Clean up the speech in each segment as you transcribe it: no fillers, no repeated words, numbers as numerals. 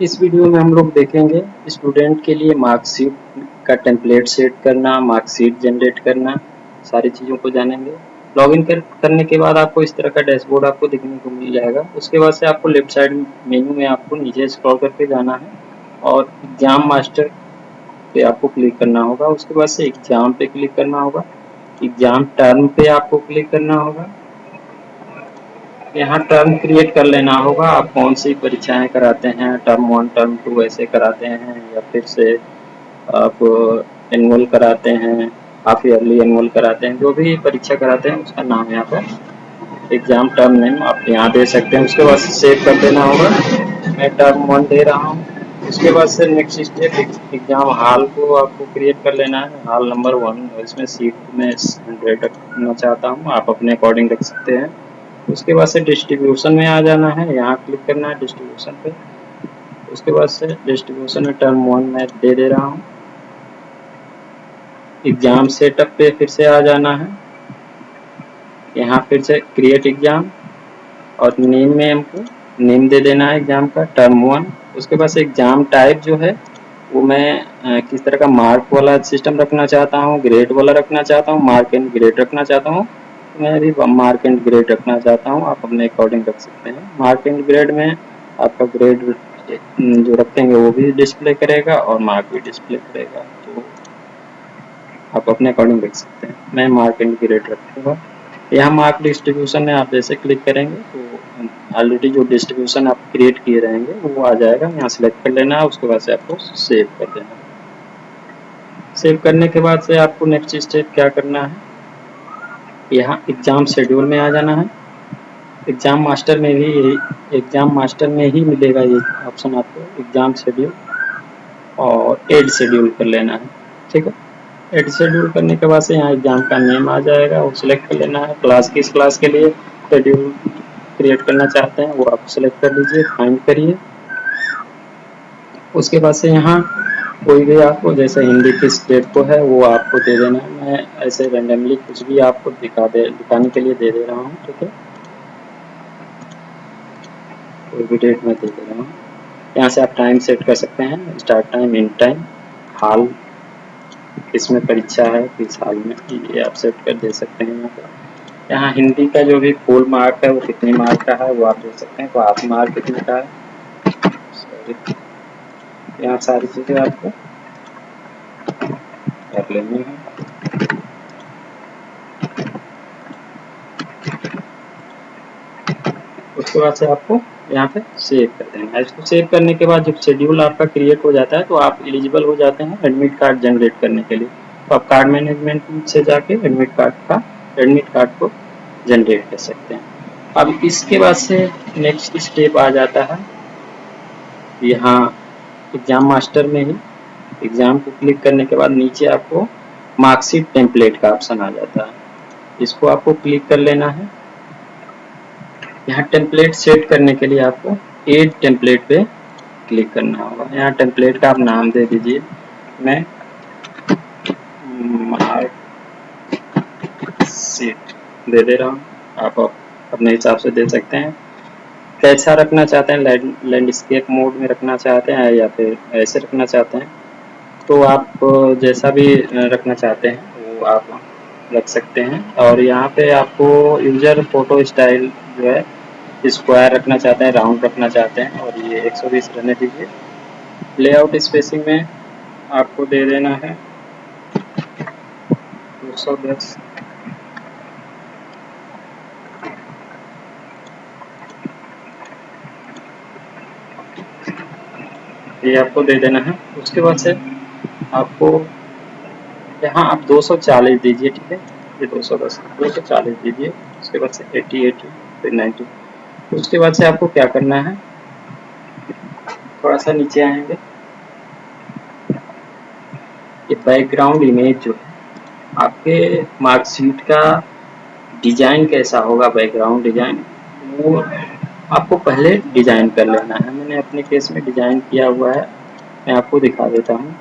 इस वीडियो में हम लोग देखेंगे स्टूडेंट के लिए मार्कशीट का टेम्पलेट सेट करना, मार्कशीट जनरेट करना, सारी चीज़ों को जानेंगे। लॉगिन करने के बाद आपको इस तरह का डैशबोर्ड आपको देखने को मिल जाएगा। उसके बाद से आपको लेफ्ट साइड मेनू में आपको नीचे स्क्रॉल करके जाना है और एग्जाम मास्टर पे आपको क्लिक करना होगा। उसके बाद से एग्जाम पे क्लिक करना होगा, एग्जाम टर्म पे आपको क्लिक करना होगा। यहाँ टर्म क्रिएट कर लेना होगा, आप कौन सी परीक्षाएं कराते हैं, टर्म 1 टर्म 2 ऐसे कराते हैं या फिर से आप एनुअल कराते हैं, हाफ ईयरली एनुअल कराते हैं, जो भी परीक्षा कराते हैं उसका नाम यहाँ पर एग्जाम टर्म नेम आप यहाँ दे सकते हैं। उसके बाद से सेव कर देना होगा। मैं टर्म 1 दे रहा हूँ। उसके बाद से नेक्स्ट स्टेप एग्जाम हॉल को आपको क्रिएट कर लेना है, हॉल नंबर 1। इसमें सीट में 100 रखना चाहता हूँ, आप अपने अकॉर्डिंग रख सकते हैं। उसके बाद से डिस्ट्रीब्यूशन में आ जाना है, यहाँ क्लिक करना है डिस्ट्रीब्यूशन पे। उसके बाद से डिस्ट्रीब्यूशन में टर्म 1 मैं दे रहा हूँ। एग्जाम सेटअप पे फिर से आ जाना है, यहाँ फिर से क्रिएट एग्जाम और नेम में हमको नेम दे देना है एग्जाम का टर्म 1। उसके बाद से एग्जाम टाइप जो है वो मैं किस तरह का मार्क वाला सिस्टम रखना चाहता हूँ, ग्रेड वाला रखना चाहता हूँ, मार्क एंड ग्रेड रखना चाहता हूँ। मैं अभी मार्क एंड ग्रेड रखना चाहता हूँ, आप अपने अकॉर्डिंग रख सकते हैं। मार्क एंड ग्रेड में आपका ग्रेड जो रखेंगे वो भी डिस्प्ले करेगा और मार्क भी डिस्प्ले करेगा, तो आप अपने अकॉर्डिंग रख सकते हैं। मैं मार्क एंड ग्रेड रखूँगा। यहाँ मार्क डिस्ट्रीब्यूशन में आप जैसे क्लिक करेंगे तो ऑलरेडी जो डिस्ट्रीब्यूशन आप क्रिएट किए रहेंगे वो आ जाएगा, यहाँ सेलेक्ट कर लेना है। उसके बाद से आपको सेव कर देना है। सेव करने के बाद से आपको नेक्स्ट स्टेप क्या करना है, यहाँ एग्जाम शेड्यूल में आ जाना है। एग्जाम मास्टर में ही मिलेगा ये ऑप्शन आपको, एग्जाम शेड्यूल, और एड शेड्यूल कर लेना है। ठीक है, एड शेड्यूल करने के बाद से यहाँ एग्जाम का नेम आ जाएगा, वो सिलेक्ट कर लेना है। क्लास किस क्लास के लिए शेड्यूल क्रिएट करना चाहते हैं वो आप सिलेक्ट कर लीजिए, फाइंड करिए। उसके बाद से यहाँ कोई भी आपको जैसे हिंदी किस डेट को है वो आपको दे देना है। मैं ऐसे रेंडमली कुछ भी आपको दिखाने के लिए दे दे रहा हूँ। ठीक है, कोई भी डेट मैं दे दे रहा हूँ। यहाँ से आप टाइम सेट कर सकते हैं, स्टार्ट टाइम, एंड टाइम, हाल किसमें परीक्षा है, किस हाल में, ये आप सेट कर दे सकते हैं। यहाँ पर यहाँ हिंदी का जो भी फुल मार्क है वो कितने मार्क का है वो आप दे सकते हैं, तो हाफ मार्क कितने का है, सॉरी, यहाँ सारी चीज़ें आपको कर लेनी है। उसके बाद से आपको यहाँ पे सेव कर देना है। इसको सेव करने के बाद जब शेड्यूल आपका क्रिएट हो जाता है तो आप एलिजिबल हो जाते हैं एडमिट कार्ड जनरेट करने के लिए। तो आप कार्ड मैनेजमेंट से जाके एडमिट कार्ड को जनरेट कर सकते हैं। अब इसके बाद से नेक्स्ट स्टेप आ जाता है, यहाँ एग्जाम मास्टर में ही एग्जाम को क्लिक करने के बाद नीचे आपको मार्कशीट टेम्पलेट का ऑप्शन आ जाता है, इसको आपको क्लिक कर लेना है। यहाँ टेम्पलेट सेट करने के लिए आपको एड टेम्पलेट पे क्लिक करना होगा। यहाँ टेम्पलेट का आप नाम दे दीजिए, मैं मार्कशीट दे दे रहा हूँ, आप अपने हिसाब से दे सकते हैं। कैसा रखना चाहते हैं, लैंडस्केप मोड में रखना चाहते हैं या फिर ऐसे रखना चाहते हैं, तो आप जैसा भी रखना चाहते हैं वो आप रख सकते हैं। और यहाँ पे आपको यूजर फोटो स्टाइल जो है स्क्वायर रखना चाहते हैं, राउंड रखना चाहते हैं, और ये 120 रहने दीजिए। लेआउट स्पेसिंग में आपको दे देना है 210। ये आपको दे देना है। उसके बाद से आपको यहाँ आप 240 दीजिए, ठीक है, ये 210 240 दीजिए। उसके बाद से 80 फिर 90। उसके बाद से आपको क्या करना है, थोड़ा सा नीचे आएंगे, ये बैकग्राउंड इमेज जो है आपके मार्कशीट का डिजाइन कैसा होगा, बैकग्राउंड डिजाइन वो आपको पहले डिजाइन कर लेना है। मैंने अपने केस में डिजाइन किया हुआ है, मैं आपको दिखा देता हूँ।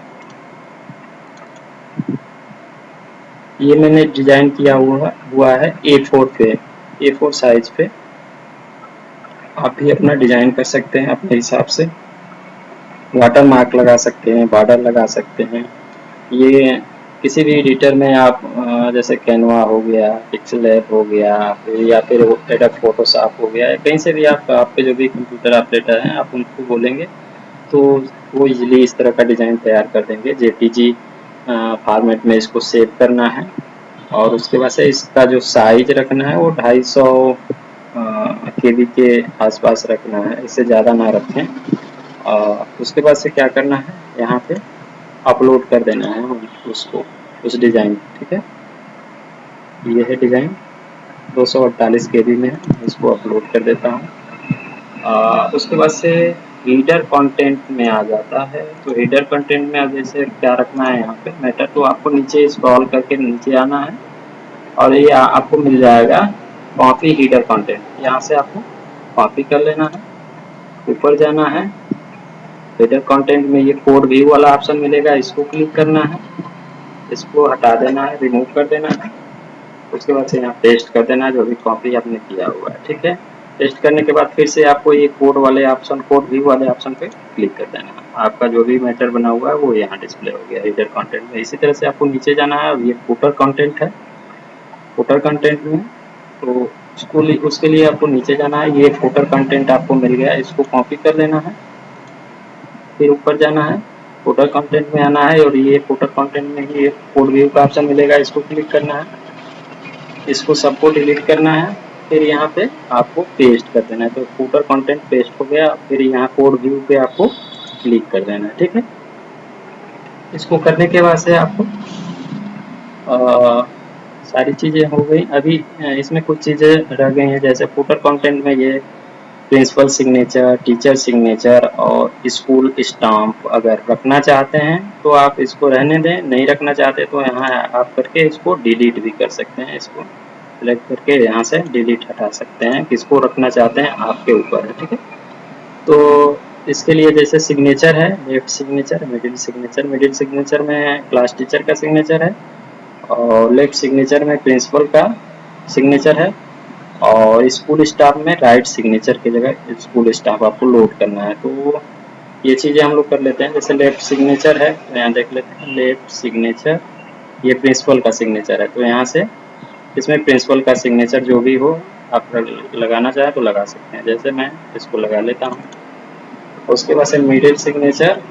ये मैंने डिजाइन किया हुआ है A4 पे, A4 साइज पे। आप भी अपना डिजाइन कर सकते हैं अपने हिसाब से। वाटर मार्क लगा सकते हैं, बॉर्डर लगा सकते हैं। ये किसी भी एडिटर में आप जैसे कैनवा हो गया, पिक्सेलैब हो गया, या फिर एडोब फोटोशॉप हो गया, कहीं से भी आप आपके जो भी कंप्यूटर ऑपरेटर हैं आप उनको बोलेंगे तो वो इजीली इस तरह का डिज़ाइन तैयार कर देंगे। जेपीजी फॉर्मेट में इसको सेव करना है और उसके बाद से इसका जो साइज रखना है वो 250 केबी के आसपास रखना है, इससे ज़्यादा ना रखें। उसके बाद से क्या करना है, यहाँ पे अपलोड कर देना है उसको, उस डिज़ाइन को। ठीक है, ये है डिज़ाइन 248 केबी में है, इसको अपलोड कर देता हूँ। उसके बाद से हीडर कंटेंट में आ जाता है। तो हीडर कंटेंट में अब जैसे क्या रखना है, यहाँ पे मैटर तो आपको नीचे स्क्रॉल करके नीचे आना है और ये आपको मिल जाएगा कॉपी हीडर कंटेंट। यहाँ से आपको कॉपी कर लेना है, ऊपर जाना है, हीडर कंटेंट में ये कोड व्यू वाला ऑप्शन मिलेगा, इसको क्लिक करना है, इसको हटा देना है, रिमूव कर देना है। उसके बाद से यहाँ पेस्ट कर देना है जो भी कॉपी आपने किया हुआ है। ठीक है, पेस्ट करने के बाद फिर से आपको ये कोड वाले ऑप्शन, कोड व्यू वाले ऑप्शन पे क्लिक कर देना है। आपका जो भी मैटर बना हुआ है वो यहाँ डिस्प्ले हो गया हीडर कंटेंट में। इसी तरह से आपको नीचे जाना है, ये फुटर कंटेंट है, फुटर कंटेंट में तो उसके लिए आपको नीचे जाना है। ये फुटर कंटेंट आपको मिल गया, इसको कॉपी कर लेना है, फिर ऊपर जाना है, फुटर कंटेंट में आना है और ये फुटर कंटेंट में ही एक कोड व्यू का ऑप्शन मिलेगा, इसको क्लिक करना है, इसको सबको डिलीट करना है, फिर यहाँ पे आपको पेस्ट कर देना है। तो फुटर कंटेंट पेस्ट हो गया, फिर यहाँ कोड व्यू पे आपको क्लिक कर देना है। ठीक है, इसको करने के बाद से आपको सारी चीज़ें हो गई। अभी इसमें कुछ चीज़ें रह गई हैं, जैसे फुटर कंटेंट में ये प्रिंसिपल सिग्नेचर, टीचर सिग्नेचर और स्कूल स्टाम्प अगर रखना चाहते हैं तो आप इसको रहने दें, नहीं रखना चाहते तो यहाँ आप करके इसको डिलीट भी कर सकते हैं। इसको सेलेक्ट करके यहाँ से डिलीट हटा सकते हैं, किसको रखना चाहते हैं आपके ऊपर है। ठीक है, तो इसके लिए जैसे सिग्नेचर है, left signature, middle signature, middle signature में क्लास टीचर का सिग्नेचर है और लेफ्ट सिग्नेचर में प्रिंसिपल का सिग्नेचर है और स्कूल स्टाफ में राइट सिग्नेचर की जगह स्कूल स्टाफ आपको लोड करना है। तो ये चीज़ें हम लोग कर लेते हैं। जैसे लेफ्ट सिग्नेचर है तो यहाँ देख लेते हैं, लेफ्ट सिग्नेचर ये प्रिंसिपल का सिग्नेचर है, तो यहाँ से इसमें प्रिंसिपल का सिग्नेचर जो भी हो आप लगाना चाहे तो लगा सकते हैं। जैसे मैं इसको लगा लेता हूँ। उसके बाद से मिडिल सिग्नेचर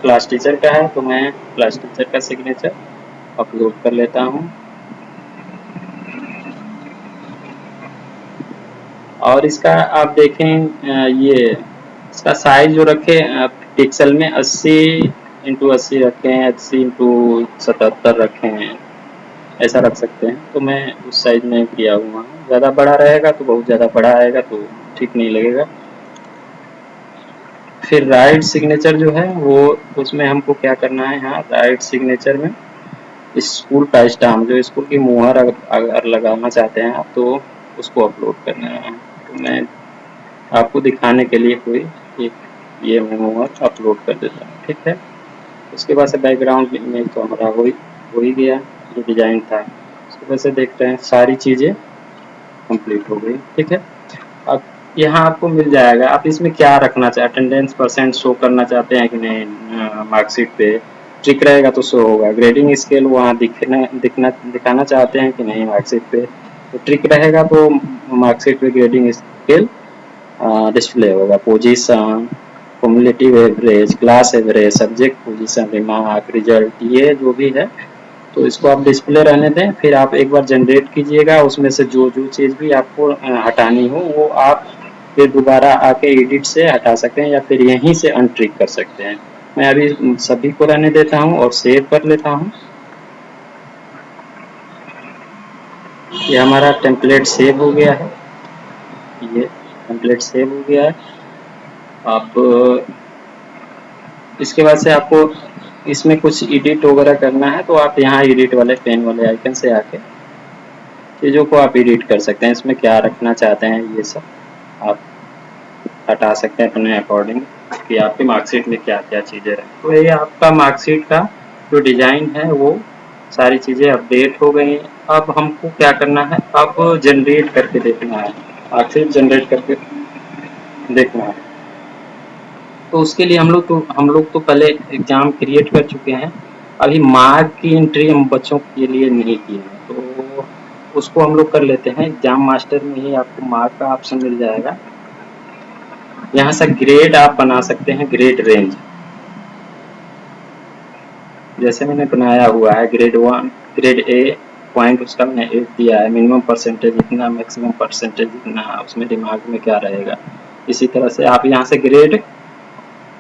क्लास टीचर का है तो मैं क्लास टीचर का सिग्नेचर अपलोड कर लेता हूँ। और इसका आप देखें ये इसका साइज जो रखे पिक्सल में 80x80 रखे हैं, 80x77 रखे हैं, ऐसा रख सकते हैं। तो मैं उस साइज में किया हुआ हूँ। ज़्यादा बड़ा रहेगा तो बहुत ज़्यादा बड़ा आएगा तो ठीक नहीं लगेगा। फिर राइट सिग्नेचर जो है वो उसमें हमको क्या करना है, यहाँ राइट सिग्नेचर में स्कूल का स्टाम्प, जो स्कूल की मुहर अगर लगाना चाहते हैं आप तो उसको अपलोड करना है। तो मैं आपको दिखाने के लिए कोई एक ये मुहर अपलोड कर देता हूँ। ठीक है, उसके बाद से बैकग्राउंड इमेज तो हमारा हो ही गया, जो डिज़ाइन था। उसके बाद से देखते हैं सारी चीज़ें कंप्लीट हो गई। ठीक है, अब यहाँ आपको मिल जाएगा आप इसमें क्या रखना चाहते हैं, अटेंडेंस परसेंट शो करना चाहते हैं कि नहीं, मार्कशीट पे ट्रिक रहेगा तो शो होगा। ग्रेडिंग स्केल वहाँ दिखाना चाहते हैं कि नहीं मार्कशीट पे, तो ट्रिक रहेगा तो मार्कशीट पे ग्रेडिंग स्केल डिस्प्ले होगा। Position, cumulative average, class average, subject position, remark, result, ये जो भी है तो इसको आप डिस्प्ले रहने दें। फिर आप एक बार जनरेट कीजिएगा, उसमें से जो जो चीज़ भी आपको हटानी हो वो आप फिर दोबारा आके एडिट से हटा सकते हैं या फिर यहीं से अनट्रिक कर सकते हैं। मैं अभी सभी को रहने देता हूँ और सेव कर लेता हूँ। ये हमारा टेम्पलेट सेव हो गया है, ये टेम्पलेट सेव हो गया है। आप इसके बाद से आपको इसमें कुछ एडिट वगैरह करना है तो आप यहाँ एडिट वाले पेन वाले आइकन से आके चीज़ों को आप एडिट कर सकते हैं। इसमें क्या रखना चाहते हैं ये सब आप हटा सकते हैं अपने अकॉर्डिंग कि आपके मार्कशीट में क्या क्या चीज़ें हैं। तो ये आपका मार्कशीट का जो डिज़ाइन है वो सारी चीज़ें अपडेट हो गई। अब हमको क्या करना है, अब जनरेट करके देखना है, मार्कशीट जनरेट करके देखना है। तो उसके लिए हम लोग तो पहले एग्जाम क्रिएट कर चुके हैं। अभी मार्क की एंट्री हम बच्चों के लिए नहीं किए हैं, तो उसको हम लोग कर लेते हैं। एग्जाम मास्टर में ही आपको मार्क का ऑप्शन मिल जाएगा। यहाँ से ग्रेड आप बना सकते हैं, ग्रेड रेंज जैसे मैंने बनाया हुआ है। ग्रेड 1 ग्रेड ए पॉइंट उसका मैंने 8 दिया है। मिनिमम परसेंटेज इतना, मैक्सिमम परसेंटेज इतना, उसमें दिमाग में क्या रहेगा। इसी तरह से आप यहाँ से ग्रेड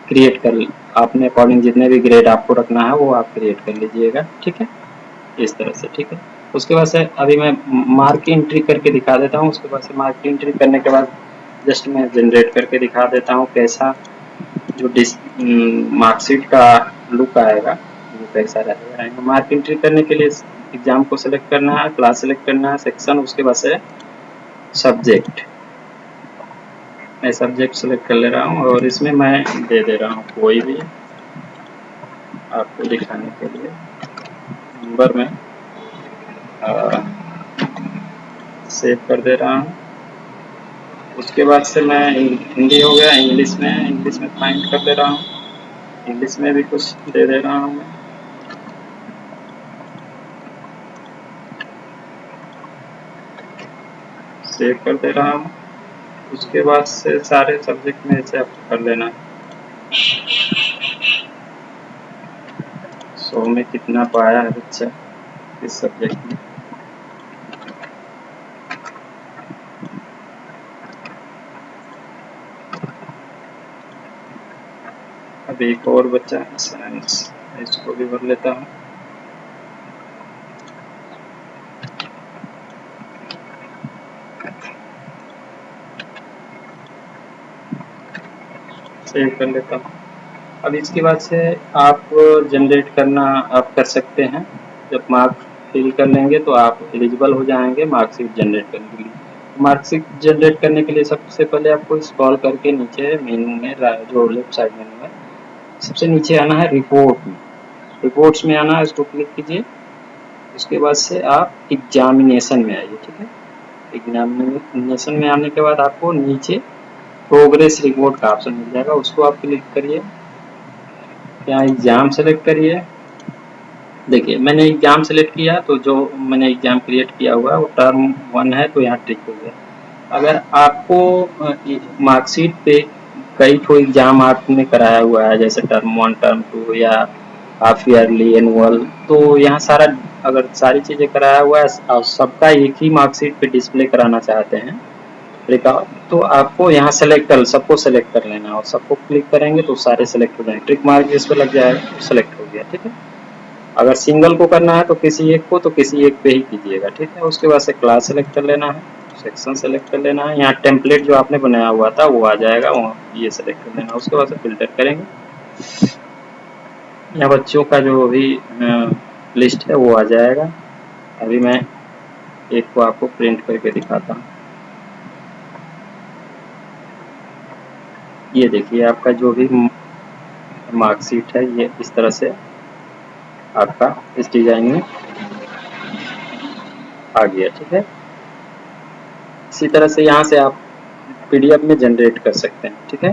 क्रिएट कर, अपने अकॉर्डिंग जितने भी ग्रेड आपको रखना है वो आप क्रिएट कर लीजिएगा, ठीक है, इस तरह से, ठीक है। उसके बाद से अभी मैं मार्क की एंट्री करके दिखा देता हूँ। उसके बाद से मार्क की एंट्री करने के बाद जस्ट मैं जनरेट करके दिखा देता हूँ कैसा जो मार्कशीट का लुक आएगा वो कैसा रहेगा। मार्क एंट्री करने के लिए एग्जाम को सिलेक्ट करना है, क्लास सेलेक्ट करना है, सेक्शन, उसके बाद से सब्जेक्ट। मैं सब्जेक्ट सेलेक्ट कर ले रहा हूँ और इसमें मैं दे दे रहा हूँ कोई भी आपको दिखाने के लिए नंबर में सेव कर दे रहा हूँ। उसके बाद से मैं हिंदी हो गया, इंग्लिश में फाइंड कर दे रहा हूँ। इंग्लिश में भी कुछ दे दे रहा हूँ मैं। सेव कर दे रहा हूँ। उसके बाद से सारे सब्जेक्ट में ऐसे आपको कर लेना है। 100 में कितना पाया है बच्चा इस सब्जेक्ट में। अब एक और बच्चा साइंस, इसको भी भर लेता हूँ। सेव कर लेता हूँ। अब इसके बाद से आप जनरेट करना आप कर सकते हैं। जब मार्क फिल कर लेंगे तो आप एलिजिबल हो जाएंगे मार्कशीट जनरेट करने के लिए। मार्कशीट जनरेट करने के लिए सबसे पहले आपको स्क्रॉल करके नीचे मेनू में, जो लेफ्ट साइड मेनू है, सबसे नीचे आना है रिपोर्ट में। रिपोर्ट्स में आना है, इसको क्लिक कीजिए। उसके बाद से आप एग्जामिनेशन में आइए, ठीक है। एग्जामिनेशन में आने के बाद आपको नीचे प्रोग्रेस रिपोर्ट का ऑप्शन मिल जाएगा, उसको आप क्लिक करिए। यहाँ एग्जाम सेलेक्ट करिए। देखिए मैंने एग्जाम सेलेक्ट किया तो जो मैंने एग्जाम क्रिएट किया हुआ है वो टर्म 1 है, तो यहाँ टिक हो गया। अगर आपको मार्कशीट पे कई ठो एग्जाम आपने कराया हुआ है, जैसे टर्म 1, टर्म 2 या हाफ ईयरली, एनुअल, तो यहाँ सारा अगर सारी चीज़ें कराया हुआ है और सबका एक ही मार्कशीट पे डिस्प्ले कराना चाहते हैं रिकॉर्ड, तो आपको यहाँ सेलेक्ट कर, सबको सेलेक्ट कर लेना है और सबको क्लिक करेंगे तो सारे सेलेक्ट हो जाएंगे। ट्रिक मार्क जिस पे लग जाएगा तो सेलेक्ट हो गया, ठीक है। अगर सिंगल को करना है तो किसी एक को, तो किसी एक पे ही कीजिएगा, ठीक है। उसके बाद से क्लास सेलेक्ट कर लेना है, सेक्शन सेलेक्ट कर लेना है। यहाँ टेम्पलेट जो आपने बनाया हुआ था वो आ जाएगा, वहाँ ये सेलेक्ट कर लेना। उसके बाद से फिल्टर करेंगे, यहाँ बच्चों का जो भी लिस्ट है वो आ जाएगा। अभी मैं एक को आपको प्रिंट करके दिखाता हूँ। ये देखिए आपका जो भी मार्कशीट है ये इस तरह से आपका इस डिजाइन में आ गया, ठीक है। इसी तरह से यहाँ से आप पीडीएफ में जनरेट कर सकते हैं, ठीक है।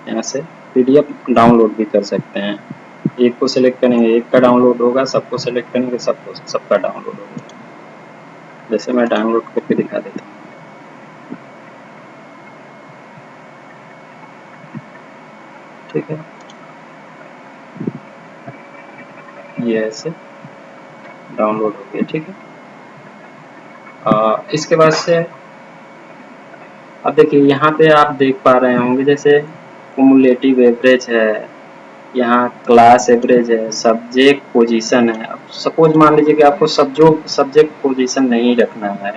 यहाँ से पीडीएफ डाउनलोड भी कर सकते हैं। एक को सिलेक्ट करेंगे एक का डाउनलोड होगा, सबको सिलेक्ट करेंगे सबका डाउनलोड होगा। जैसे मैं डाउनलोड करके दिखा देता हूँ, ठीक है। ये ऐसे डाउनलोड हो गया, ठीक है। इसके बाद से अब देखिए यहाँ पे आप देख पा रहे होंगे जैसे कुमुलेटिव एवरेज है, यहाँ क्लास एवरेज है, सब्जेक्ट पोजीशन है। अब सपोज मान लीजिए कि आपको सब्जेक्ट पोजीशन नहीं रखना है,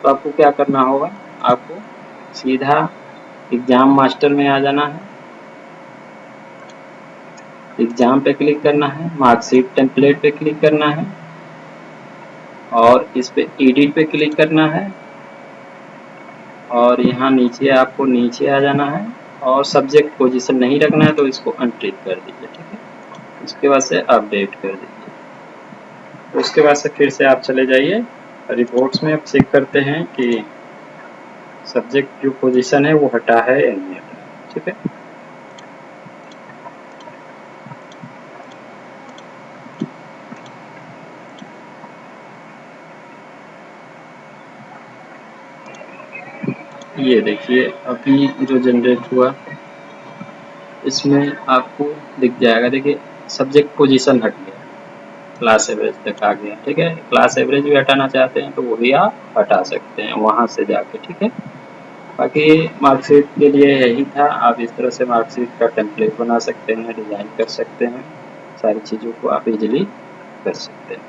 तो आपको क्या करना होगा, आपको सीधा एग्जाम मास्टर में आ जाना है, एग्जाम पे क्लिक करना है, मार्कशीट टेम्पलेट पे क्लिक करना है और इस पे एडिट पे क्लिक करना है और यहाँ नीचे आपको नीचे आ जाना है और सब्जेक्ट पोजीशन नहीं रखना है तो इसको अनटिक कर दीजिए, ठीक है। उसके बाद से अपडेट कर दीजिए। उसके बाद से फिर से आप चले जाइए रिपोर्ट्स में, अब चेक करते हैं कि सब्जेक्ट जो पोजीशन है वो हटा है या नहीं हटा, ठीक है। ये देखिए अभी जो जनरेट हुआ इसमें आपको दिख जाएगा। देखिए सब्जेक्ट पोजीशन हट गया, क्लास एवरेज तक आ गया। ठीक है, क्लास एवरेज भी हटाना चाहते हैं तो वो भी आप हटा सकते हैं वहाँ से जाके। ठीक है, बाकी मार्कशीट के लिए यही था। आप इस तरह से मार्कशीट का टेम्पलेट बना सकते हैं, डिज़ाइन कर सकते हैं, सारी चीज़ों को आप इजीली कर सकते हैं।